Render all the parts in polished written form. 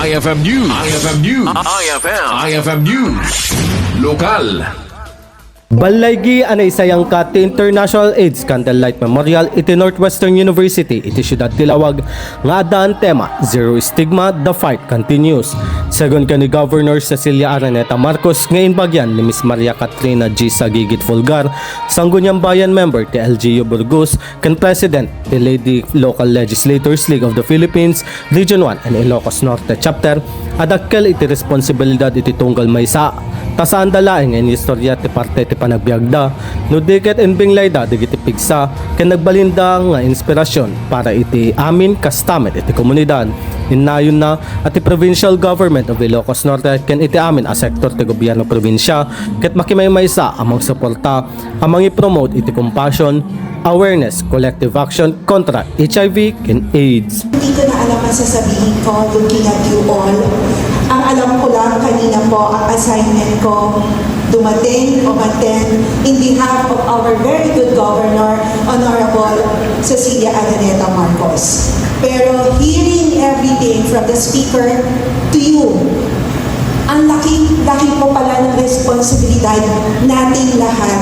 IFM News. IFM News. IFM News. Lokal. Balaygi ang Naisayangkat International AIDS Candlelight Memorial iti Northwestern University iti siyudad Tilawag nga adaan tema Zero Stigma, the fight continues. Second ni Governor Cecilia Araneta Marcos ngayon bagyan ni Miss Maria Katrina G. Sagigit Fulgar, Sangguniang Bayan member ti LGU Burgos, kan President ti Lady Local Legislators League of the Philippines, Region 1 and Ilocos Norte Chapter, adakkel iti responsibilidad iti tunggal maysa. Tasaan dalaeng ang istorya ti parte ti panagbiagda, no diket enbing layda digiti pigsa, ken nagbalinda nga inspirasyon para iti amin kastamet iti komunidad. Inayon na at the provincial government of Ilocos Norte ken iti amin a sektor ti gobyerno probinsya ket makimay-maysa amang suporta amang i-promote iti compassion, awareness, collective action kontra HIV and AIDS. Hindi ko na alam ang sasabihin ko looking at you all. Ang alam ko lang kanina po ang assignment ko dumating o attend in behalf of our very good Governor, Honorable Cecilia Araneta Marcos. Pero hearing everything from the speaker to you, ang laki po pala ng responsibilidad nating lahat.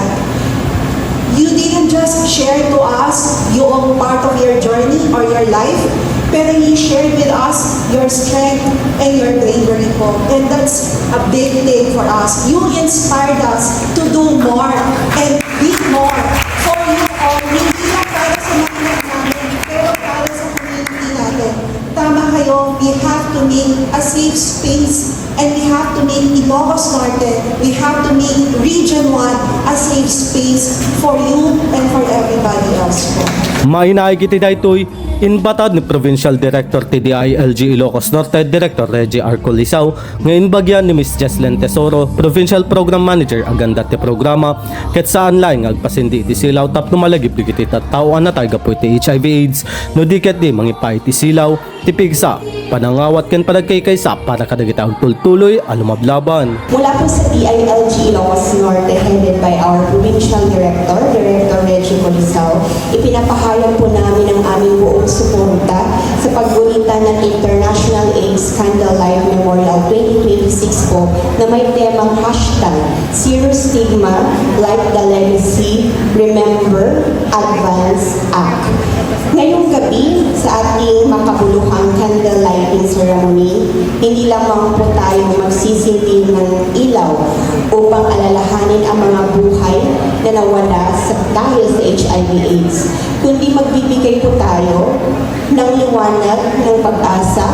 You didn't just share to us yung part of your journey or your life, pero you shared with us your strength and your bravery po. And that's a big thing for us. You inspired us to do more and be more for you all. Hindi lang para sa mga namin, pero para sa community natin. Tama kayo, we have to make a safe space and we have to make Ilocos Norte, we have to make Region 1 a safe space for you and for everybody else po. Mainaay kiti daytoy inbatad ni Provincial Director TDI-LG Ilocos Norte, Director Reggie Arcolisaw, ngayon bagyan ni Ms. Jeslen Tesoro, Provincial Program Manager aganda ti programa, ket saan laing agpasindi iti silaw tap numalagip digiti tattauan na tayo gapo iti HIV AIDS, no diket di mangipay iti silaw, tipigsa, panangawat ken panagkaykaysa para kadagita agtultuloy alumablaban. Mula po sa TDI-LG Ilocos Norte, headed by our Provincial Director, Director Reggie Arcolisaw, ipinapahayag po namin ang aming buong suporta sa paggunita ng International AIDS Candlelight Memorial 2026 po na may temang hashtag Zero Stigma, Like the Legacy, Remember, Advance, Act. Ngayong gabi sa ating makabuluhang candlelighting ceremony, hindi lamang po tayo magsisinting ng ilaw upang alalahanin ang mga buhay na nawala dahil sa HIV/AIDS, kundi magbibigay po tayo ng liwanag ng pag-asa,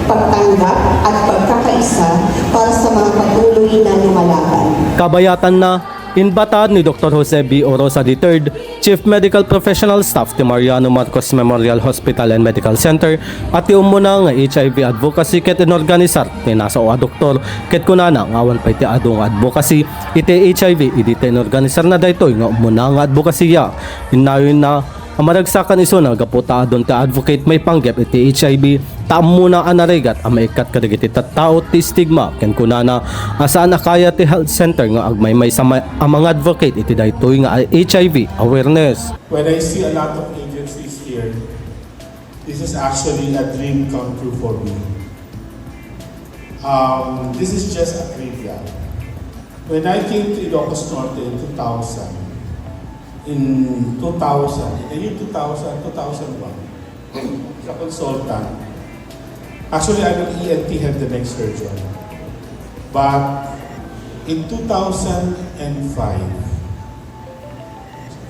pagtanggap at pagkakaisa para sa mga patuloy na lumalaban. Kabayatan na inbatad ni Dr. Jose B. Orosa III, Chief Medical Professional Staff ti Mariano Marcos Memorial Hospital and Medical Center at ti umuna nga HIV advocacy ket inorganisar ni nasa o doktor ket kunana nga awan pa iti adu nga advocacy iti HIV idi ti inorganisar na daytoy nga umuna nga advokasya. Inayon na ang maragsakan iso na gaputa adon ti advocate may panggep iti HIV taam muna anaregat ang maikat kadagiti tattao ti stigma ken kunana asaan nakaya ti health center nga agmay sa ang mga advocate iti daytoy nga HIV awareness. When I see a lot of agencies here, this is actually a dream come true for me. This is just a trivia. When I came to Ilocos Norte in 2000, in the year 2001, as a consultant, actually I'm an ENT head the next surgeon. But in 2005,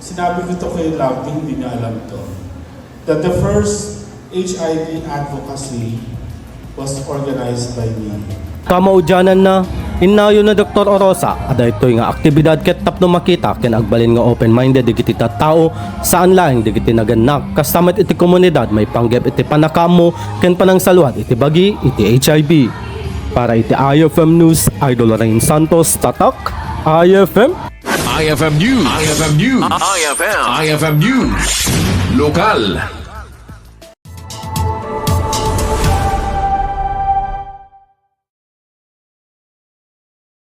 sinabi ko ito kay Lauti, hindi niya alam to, that the first HIV advocacy was organized by me. Kamaudyanan na inayo na Dr. Orosa aday ito'y nga aktibidad ket tapno makita ken agbalin nga open-minded digiti tattao saan laing digiti naganak kastamet iti komunidad may panggep iti panakamo ken panangsaluhan iti bagi iti HIV. Para iti IFM News, Idol Rain Santos, Tatak, IFM. IFM News. IFM News. IFM News. Lokal.